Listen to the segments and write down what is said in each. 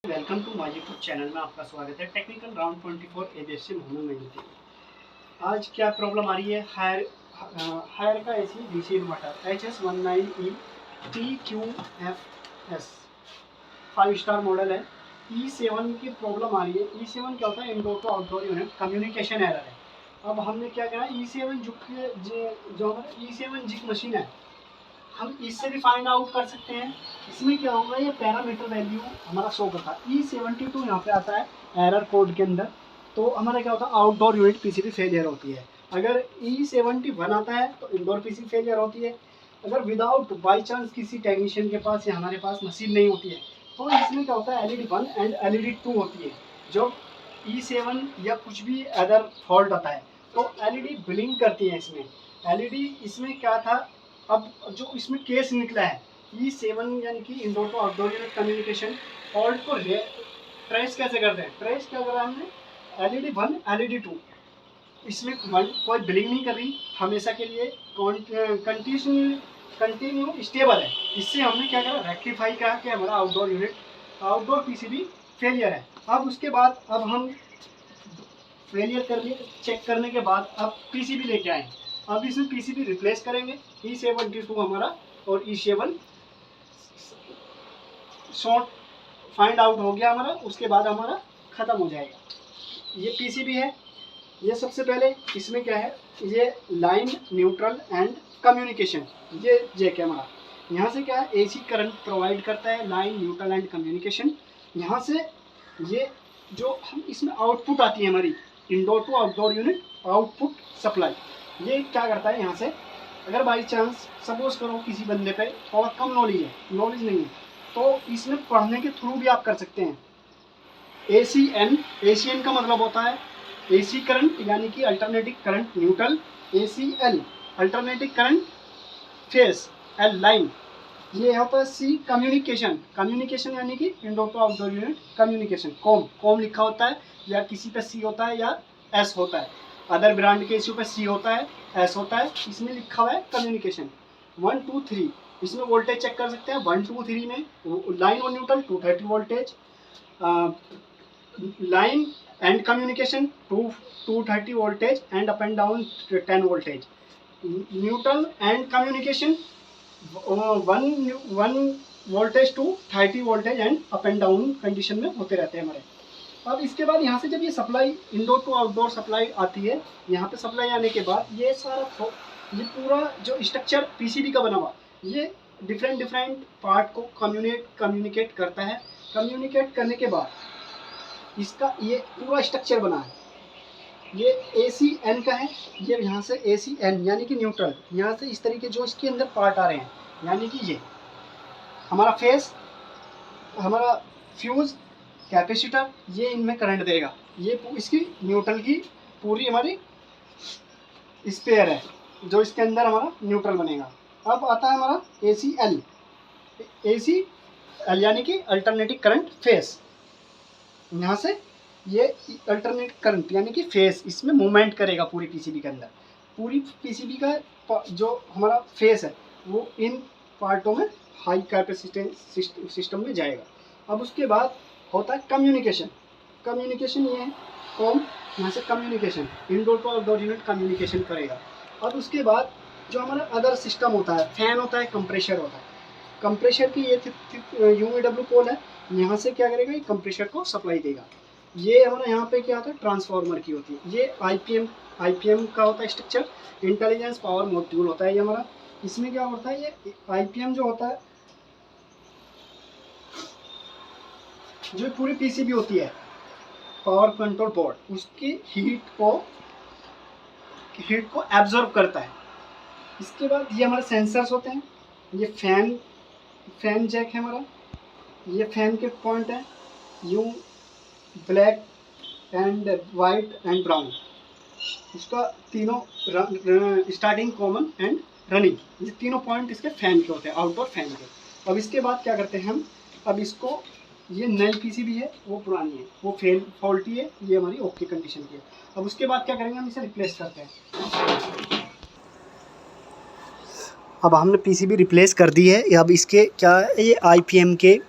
Welcome to my YouTube channel में आपका स्वागत है। टेक्निकल राउंड 24 एबीएस मोहम्मद मेहनती। आज क्या प्रॉब्लम आ रही है? हायर का AC DC inverter HS19E TQFS 5 star model है। E7 की प्रॉब्लम आ रही है। E7 क्या होता है? Indoor to outdoor unit communication error है। अब हमने क्या करा, E7 जो हमारा E7 जिक मशीन है, हम इससे भी फाइंड आउट कर सकते हैं। इसमें क्या होगा, ये पैरामीटर वैल्यू हमारा शो करता है। E72 यहाँ पे आता है एरर कोड के अंदर। तो हमारा क्या होता है, आउटडोर यूनिट पीसीबी फेलियर होती है। अगर E71 आता है तो इंडोर पीसी फेलियर होती है। अगर विदाउट बाई चांस किसी टेक्नीशियन के पास या हमारे पास मशीन नहीं होती है तो इसमें क्या होता है, LED 1 एंड LED 2 होती है। जो E7 या कुछ भी अदर फॉल्ट आता है तो LED ब्लिंक करती है। इसमें LED इसमें क्या था, अब जो इसमें केस निकला है E7 यानी कि indoor to outdoor unit communication fault को ट्रेस कैसे करते हैं? ट्रेस क्या करा हमने, LED 1 LED 2 इसमें कोई ब्लिंक नहीं कर रही, हमेशा के लिए कंटिन्यू स्टेबल है। इससे हमने क्या करा, रेक्टिफाई करा कि हमारा आउटडोर पीसीबी फेलियर है। अब उसके बाद अब हम फेलियर कर लिए, चेक करने के बाद अब पीसीबी लेके आए। अब इसमें पीसीबी रिप्लेस करेंगे। E72 हमारा और E7 शॉर्ट फाइंड आउट हो गया हमारा, उसके बाद हमारा ख़त्म हो जाएगा। ये पीसीबी है। ये सबसे पहले इसमें क्या है, ये लाइन न्यूट्रल एंड कम्युनिकेशन, ये जैक है हमारा। यहाँ से क्या है, AC करंट प्रोवाइड करता है, लाइन न्यूट्रल एंड कम्युनिकेशन। यहाँ से ये जो हम इसमें आउटपुट आती है हमारी indoor to outdoor unit output supply, ये क्या करता है, यहाँ से अगर बाई चांस सपोज करो किसी बंदे पे थोड़ा कम नॉलेज नहीं है तो इसमें पढ़ने के थ्रू भी आप कर सकते हैं। ACN का मतलब होता है AC करंट यानी कि alternating current neutral, ACL alternating current phase, L line. ये होता है C कम्युनिकेशन यानी कि indoor to outdoor unit communication. Com लिखा होता है, या किसी पे C होता है या S होता है। अदर ब्रांड के इश्यू पे C होता है, S होता है, इसमें लिखा हुआ है कम्युनिकेशन। 1 2 3 इसमें वोल्टेज चेक कर सकते हैं। 1 2 3 में लाइन और neutral 230 voltage, line and communication 230 voltage and up and down 10 voltage. Neutral and communication 1 voltage to 30 voltage and up and down condition में होते रहते हैं हमारे। अब इसके बाद यहाँ से जब ये supply indoor to outdoor supply आती है, यहाँ पे सप्लाई आने के बाद ये ये पूरा जो स्ट्रक्चर पीसीबी का बना हुआ, ये डिफरेंट पार्ट को कम्युनिकेट करता है। कम्युनिकेट करने के बाद इसका ये पूरा स्ट्रक्चर बना है। ये ACN का है। ये यहाँ से ACN यानी कि न्यूट्रल, यहाँ से इस तरीके जो इसके अंदर पार्ट आ रहे हैं, यानी कि ये हमारा फेस, हमारा फ्यूज, कैपेसिटर, ये इनमें करंट देगा। ये इसकी न्यूट्रल की पूरी हमारी स्पेयर है जो इसके अंदर हमारा न्यूट्रल बनेगा। अब आता है हमारा ACL यानी कि अल्टरनेटिंग करंट फेस। यहाँ से ये अल्टरनेट करंट यानी कि फेस इसमें मूवमेंट करेगा पूरी पीसीबी के अंदर। पूरी पीसीबी का जो हमारा फेस है वो इन पार्टों में हाई कैपेसिटेंस सिस्टम में जाएगा। अब उसके बाद होता है कम्युनिकेशन ये है कॉम, यहाँ से communication indoor to outdoor unit communication करेगा। अब उसके बाद जो हमारा अदर सिस्टम होता है, फैन होता है, कंप्रेशर होता है। कंप्रेशर की ये UVW पोल है, यहाँ से क्या करेगा, ये कंप्रेशर को सप्लाई देगा। ये हमारा यहाँ पे क्या होता है, ट्रांसफार्मर की होती है। ये IPM का होता है स्ट्रक्चर, इंटेलिजेंस पावर मॉड्यूल होता है ये हमारा। इसमें क्या होता है, ये IPM जो होता है, जो पूरी पीसीबी होती है पावर कंट्रोल बोर्ड, उसकी हीट को एब्जॉर्ब करता है। इसके बाद ये हमारे सेंसर्स होते हैं। ये फैन जैक है हमारा, ये फैन के पॉइंट है, black and white and brown, इसका तीनों स्टार्टिंग, कॉमन एंड रनिंग, ये तीनों पॉइंट इसके फैन के होते हैं, आउटडोर फैन के। अब इसके बाद क्या करते हैं हम, अब इसको, ये नई पीसीबी है वो पुरानी है, वो फॉल्टी है, ये हमारी ओके कंडीशन की है। अब उसके बाद क्या करेंगे, हम इसे रिप्लेस करते हैं। अब हमने पीसीबी रिप्लेस कर दी है। अब इसके क्या है, ये IPM के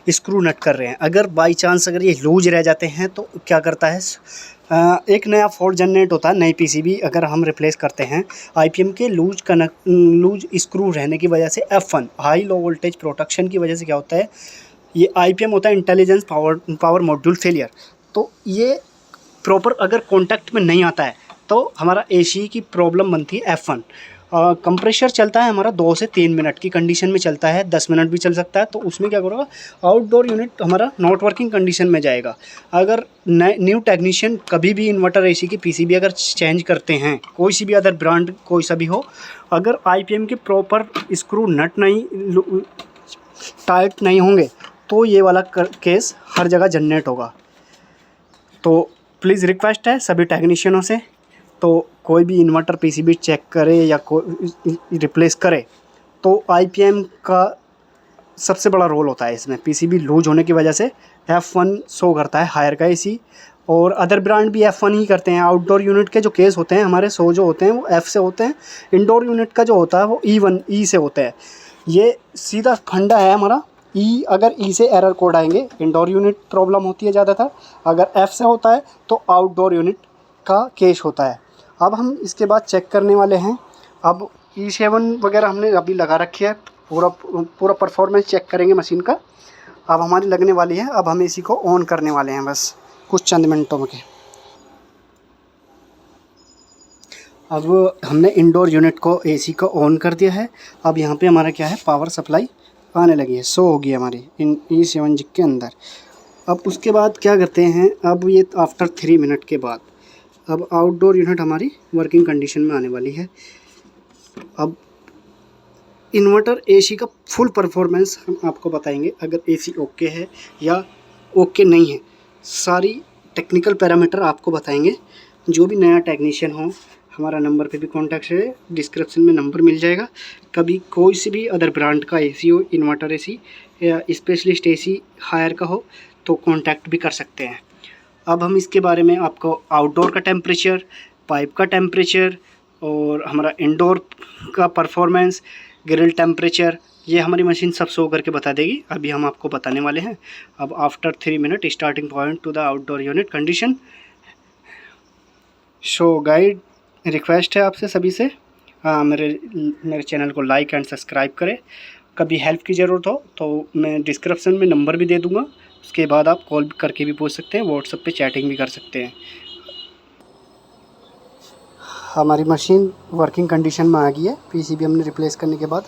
स्क्रू नट कर रहे हैं। अगर बाई चांस अगर ये लूज रह जाते हैं तो क्या करता है, एक नया फॉल्ट जनरेट होता है। नई पीसीबी अगर हम रिप्लेस करते हैं, आईपीएम के लूज स्क्रू रहने की वजह से F1 high low voltage protection की वजह से क्या होता है, ये आईपीएम होता है इंटेलिजेंस पावर मॉड्यूल फेलियर। तो ये प्रॉपर अगर कॉन्टैक्ट में नहीं आता है तो हमारा एसी की प्रॉब्लम बनती है F1। कंप्रेशर चलता है हमारा 2 से 3 मिनट की कंडीशन में चलता है, 10 मिनट भी चल सकता है। तो उसमें क्या करोगा, आउटडोर यूनिट हमारा नॉट वर्किंग कंडीशन में जाएगा। अगर न्यू टेक्नीशियन कभी भी इन्वर्टर एसी की पीसीबी अगर चेंज करते हैं, कोई सी भी अदर ब्रांड कोई सा भी हो, अगर आईपीएम के प्रॉपर स्क्रू नट नहीं टाइट नहीं होंगे तो ये वाला केस हर जगह जनरेट होगा। तो प्लीज़ रिक्वेस्ट है सभी टेक्नीशियनों से, तो कोई भी इन्वर्टर पीसीबी चेक करे या कोई रिप्लेस करे तो आईपीएम का सबसे बड़ा रोल होता है इसमें। पीसीबी लूज होने की वजह से F1 शो करता है हायर का एसी, और अदर ब्रांड भी F1 ही करते हैं। आउटडोर यूनिट के जो केस होते हैं हमारे शो जो होते हैं वो F से होते हैं, इंडोर यूनिट का जो होता है वो E से होता है। ये सीधा फंडा है हमारा। अगर E से एरर कोड आएंगे इंडोर यूनिट प्रॉब्लम होती है ज़्यादातर, अगर F से होता है तो आउटडोर यूनिट का केस होता है। अब हम इसके बाद चेक करने वाले हैं। अब E7 वगैरह हमने अभी लगा रखी है, पूरा परफॉर्मेंस चेक करेंगे मशीन का। अब हमारी लगने वाली है, अब हम इसी को ऑन करने वाले हैं बस कुछ चंद मिनटों में। अब हमने इंडोर यूनिट को एसी को ऑन कर दिया है। अब यहाँ पे हमारा क्या है, पावर सप्लाई आने लगी है, शो होगी हमारी इन E7 जिग के अंदर। अब उसके बाद क्या करते हैं, अब ये आफ्टर 3 मिनट के बाद अब आउटडोर यूनिट हमारी वर्किंग कंडीशन में आने वाली है। अब इन्वर्टर एसी का फुल परफॉर्मेंस हम आपको बताएंगे, अगर एसी ओके है या ओके नहीं है, सारी टेक्निकल पैरामीटर आपको बताएंगे। जो भी नया टेक्नीशियन हो हमारा नंबर पे भी कांटेक्ट है, डिस्क्रिप्शन में नंबर मिल जाएगा। कभी कोई सी भी अदर ब्रांड का एसी हो, इन्वर्टर एसी या स्पेशलिस्ट एसी हायर का हो तो कांटेक्ट भी कर सकते हैं। अब हम इसके बारे में आपको आउटडोर का टेम्परेचर, पाइप का टेम्परेचर और हमारा इंडोर का परफॉर्मेंस, ग्रिल टेम्परेचर, ये हमारी मशीन सब शो करके बता देगी। अभी हम आपको बताने वाले हैं। अब after 3 minute starting point two the outdoor unit condition show guide. Request है आपसे सभी से, मेरे चैनल को लाइक एंड सब्सक्राइब करें। कभी हेल्प की ज़रूरत हो तो मैं डिस्क्रिप्शन में नंबर भी दे दूँगा, उसके बाद आप कॉल करके भी पूछ सकते हैं, व्हाट्सएप पे चैटिंग भी कर सकते हैं। हमारी मशीन वर्किंग कंडीशन में आ गई है। पीसीबी हमने रिप्लेस करने के बाद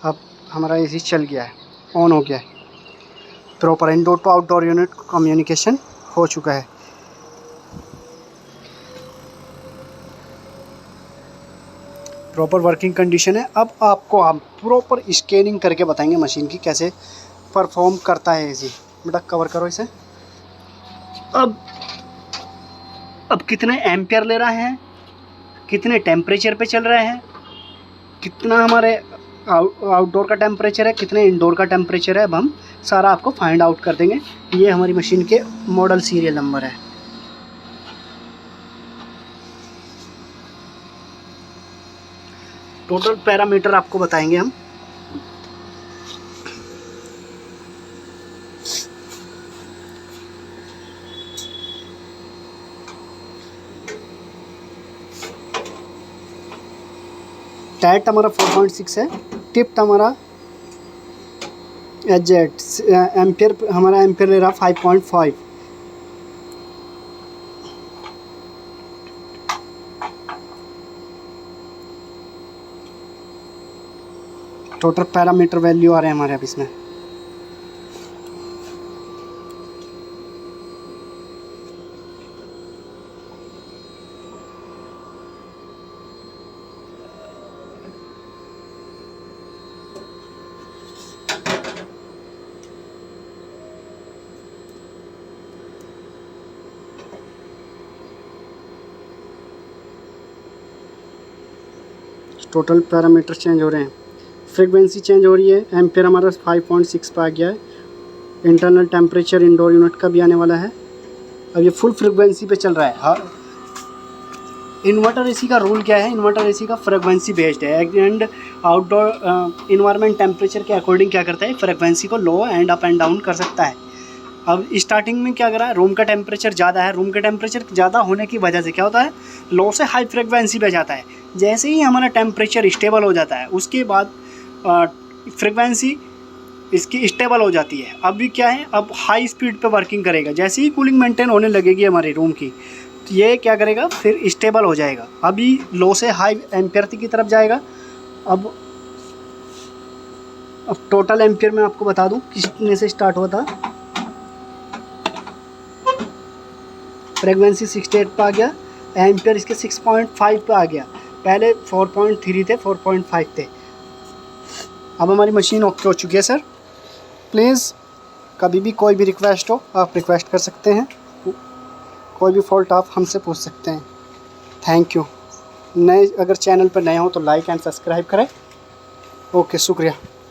अब हमारा एसी चल गया है, ऑन हो गया है। Proper indoor to outdoor unit communication हो चुका है। प्रॉपर वर्किंग कंडीशन है। अब आपको हम प्रॉपर स्कैनिंग करके बताएंगे मशीन की कैसे परफॉर्म करता है एसी। बेटा कवर करो इसे। अब कितने एम्पियर ले रहे हैं, कितने टेम्परेचर पे चल रहे हैं, कितना हमारे आउटडोर का टेम्परेचर है, कितने इंडोर का टेम्परेचर है, अब हम सारा आपको फाइंड आउट कर देंगे। ये हमारी मशीन के मॉडल सीरियल नंबर है। टोटल पैरामीटर आपको बताएंगे हम। टैट हमारा 4.6 है, टिप्ट हमारा एजेट एम्पियर, हमारा एम्पियर ले रहा 5.5। टोटल पैरामीटर वैल्यू आ रहे हैं हमारे अब इसमें। टोटल पैरामीटर चेंज हो रहे हैं, फ्रीक्वेंसी चेंज हो रही है। एम्पियर हमारा 5.6 पे आ गया है। इंटरनल टेम्परेचर इंडोर यूनिट का भी आने वाला है। अब ये फुल फ्रीक्वेंसी पे चल रहा है। इन्वर्टर एसी का रूल क्या है, इन्वर्टर एसी का फ्रीक्वेंसी बेस्ड है एंड आउटडोर इन्वायरमेंट टेम्परेचर के अकॉर्डिंग क्या करता है, फ्रीक्वेंसी को लो एंड अप एंड डाउन कर सकता है। अब स्टार्टिंग में क्या करा है, रूम का टेम्परेचर ज़्यादा है, रूम का टेम्परेचर ज़्यादा होने की वजह से क्या होता है, लो से हाई फ्रीक्वेंसी पे जाता है। जैसे ही हमारा टेम्परेचर स्टेबल हो जाता है उसके बाद फ्रीक्वेंसी इसकी स्टेबल हो जाती है। अभी क्या है, अब हाई स्पीड पे वर्किंग करेगा। जैसे ही कूलिंग मेंटेन होने लगेगी हमारे रूम की, तो ये क्या करेगा, फिर स्टेबल हो जाएगा। अभी लो से हाई एम्पियर की तरफ जाएगा। अब टोटल एम्पियर मैं आपको बता दूं कितने से स्टार्ट हुआ था। फ्रीक्वेंसी 68 पे आ गया, एम्पियर इसके 6.5 पे आ गया। पहले 4.3 थे, 4.5 थे। अब हमारी मशीन ओके हो चुकी है सर। प्लीज़ कभी भी कोई भी रिक्वेस्ट हो आप रिक्वेस्ट कर सकते हैं, कोई भी फॉल्ट आप हमसे पूछ सकते हैं। Thank you. नए अगर चैनल पर नए हो तो लाइक एंड सब्सक्राइब करें। ओके, शुक्रिया।